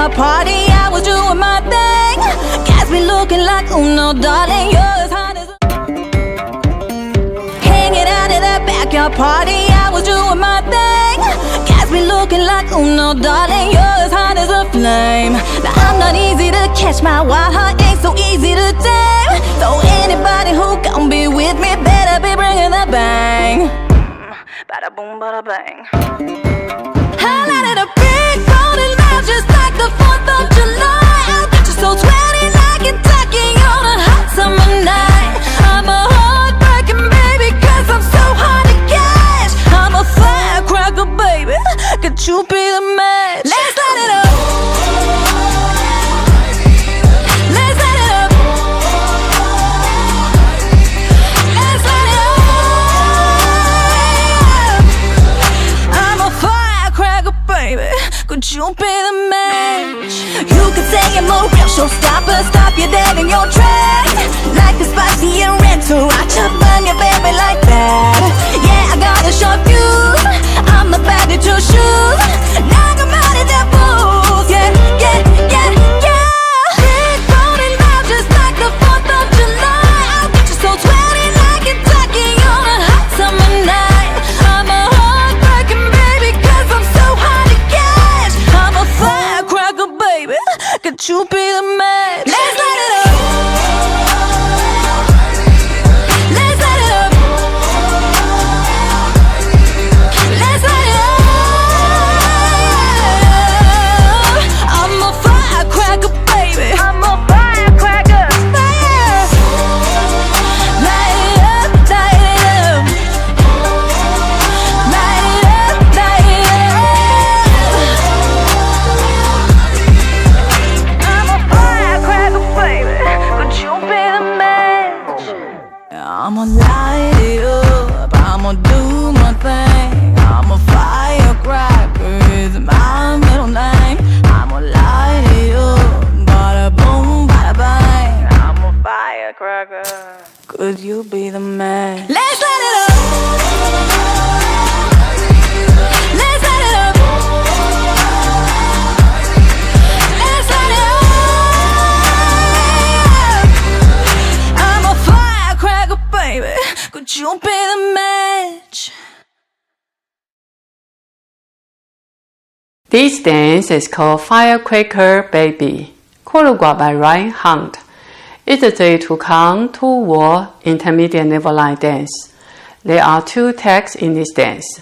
backyard party, I was doing my thing. Gas me looking like, oh no, darling, you're as hot as hanging out at the backyard party, I was doing my thing. Gas me looking like, oh no, darling, you're as hot as a flame. Now I'm not easy to catch, my wild heart ain't so easy to tame. So anybody who gon' be with me better be bringing the bang. Bada boom, bada bang. I lighted a big golden loud just like the 4th of July. I'll get you so sweaty like Kentucky on a hot summer night. I'm a heartbreaking baby, cause I'm so hard to catch. I'm a firecracker, baby, could you be the match? Let's light it up. Let's light it up. Let's light it up. I'm a firecracker, baby, could you be the match? You could say I'm a real showstopper, stop you dead in your tracks. Like a spicy and red to watch up on your baby like that. Yeah, I got a short fuse, I'm the baddie to shoot. Knock 'em out of their booth, yeah, yeah, yeah, yeah. Big rolling loud just like the 4th of July. I'll get you so sweaty like Kentucky on a hot summer night. I'm a heartbreaking baby, cause I'm so hard to catch. I'm a firecracker, baby, could you be the match? Let's light it up. Let's light it up. Let's light it up. I'm a firecracker, baby. I'm a firecracker. Fire. Light it up, light it up. Light it up, light it up. I'm a firecracker, baby, could you be the match? I'ma light it up, I'ma do my thing. I'm a firecracker, is my middle name. I'ma light it up, bada boom, bada bang. I'm a firecracker, could you be the man? Let's light it up. Let's light it up. Let's light it up. I'm a firecracker, baby, could you be the match? This dance is called Firecracker Baby, choreographed by Ryan Hunt. It's a 3-2 count, 2-wall intermediate level line dance. There are 2 tags in this dance.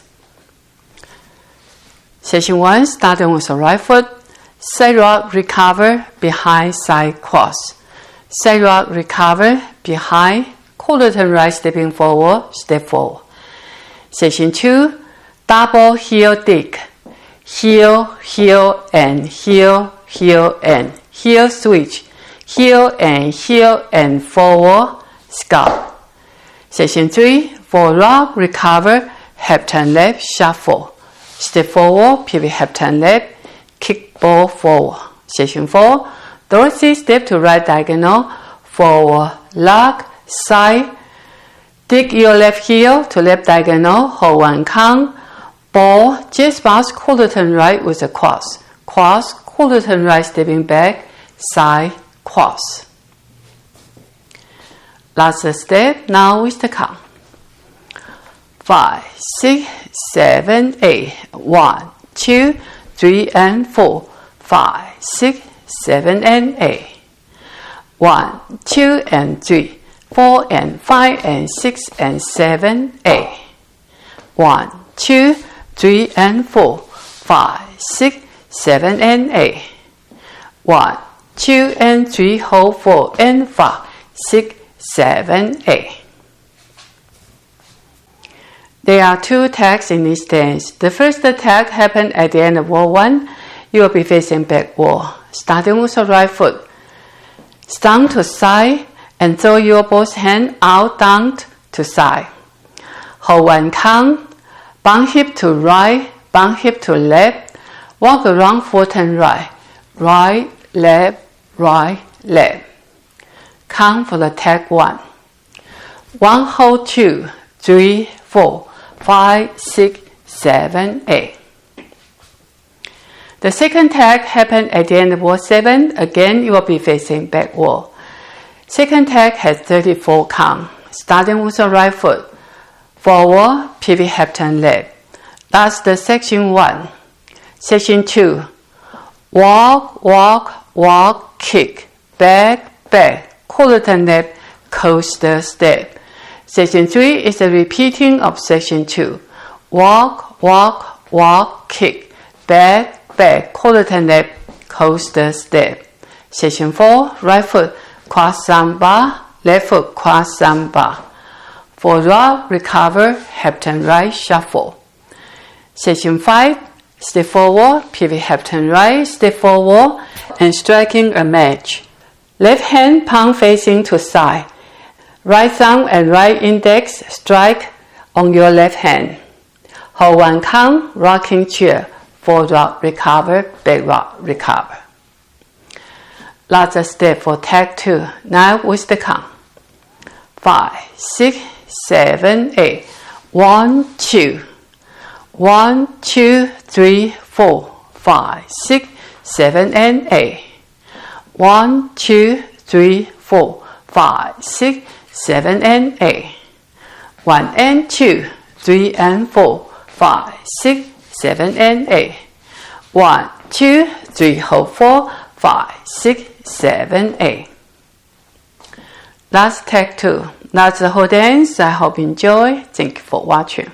Section 1, starting with the right foot, side rock, recover, behind, side cross. Side rock, recover, behind, quarter turn right, stepping forward, step forward. Section 2, double heel dig. Heel, heel, and heel, heel, and heel switch. Heel and forward, scout. Section 3, for rock, recover, half turn left, shuffle. Step forward, pivot half turn left, kick ball forward. Section 4, dorsey step to right diagonal, forward, lock, side. Dig your left heel to left diagonal, hold 1 count. Ball, just bounce, quarter turn right with a cross. Cross, quarter turn right, stepping back, side, cross. Last step, now with the count. 5, 6, 7, 8. 1, 2, 3, and 4. 5, 6, 7, and 8. 1, 2, and 3. 4, and 5, and 6, and 7, 8. 1, 2, 3, and 4. 5, 6, 7, and 8. 1, 2, and 3, hold 4, and 5, 6, 7, 8. There are 2 tags in this dance. The first tag happened at the end of wall 1. You will be facing back wall, starting with the right foot. Stand to side and throw your both hands out down to side. Hold 1 count, bump hip to right, bump hip to left, walk around 4 turn right, right, left, right, left. Count for the tag 1. 1 hold 2, 3, 4, 5, 6, 7, 8. The second tag happened at the end of wall 7. Again, you will be facing back wall. Second tag has 34 count. Starting with the right foot. Forward, pivot half turn left. That's the section 1. Section 2. Walk, walk, walk, kick. Back, back. Quarter turn left, coaster step. Section 3 is a repeating of section 2. Walk, walk, walk, kick. Back, back. Quarter turn left, coaster step. Section 4, right foot, cross samba, left foot, cross samba. For drop, recover, half turn right, shuffle. Section 5, step forward, pivot half turn right, step forward, and striking a match. Left hand palm facing to side. Right thumb and right index strike on your left hand. Hold 1 count, rocking chair. Forward rock, recover, back rock, recover. Last step for tag 2. Now with the count. 5, 6, 7, 8. 1, 2. 1, 2, 3, 4, 5, 6, 7, and 8. 1, 2, 3, 4, 5, 6, 7, and 8. 1 and 2, 3 and 4, 5, 6, 7, and 8. 1, 2, 3, hold 4, 5, 6, 7, 8. Last tag 2. That's the whole dance. I hope you enjoy. Thank you for watching.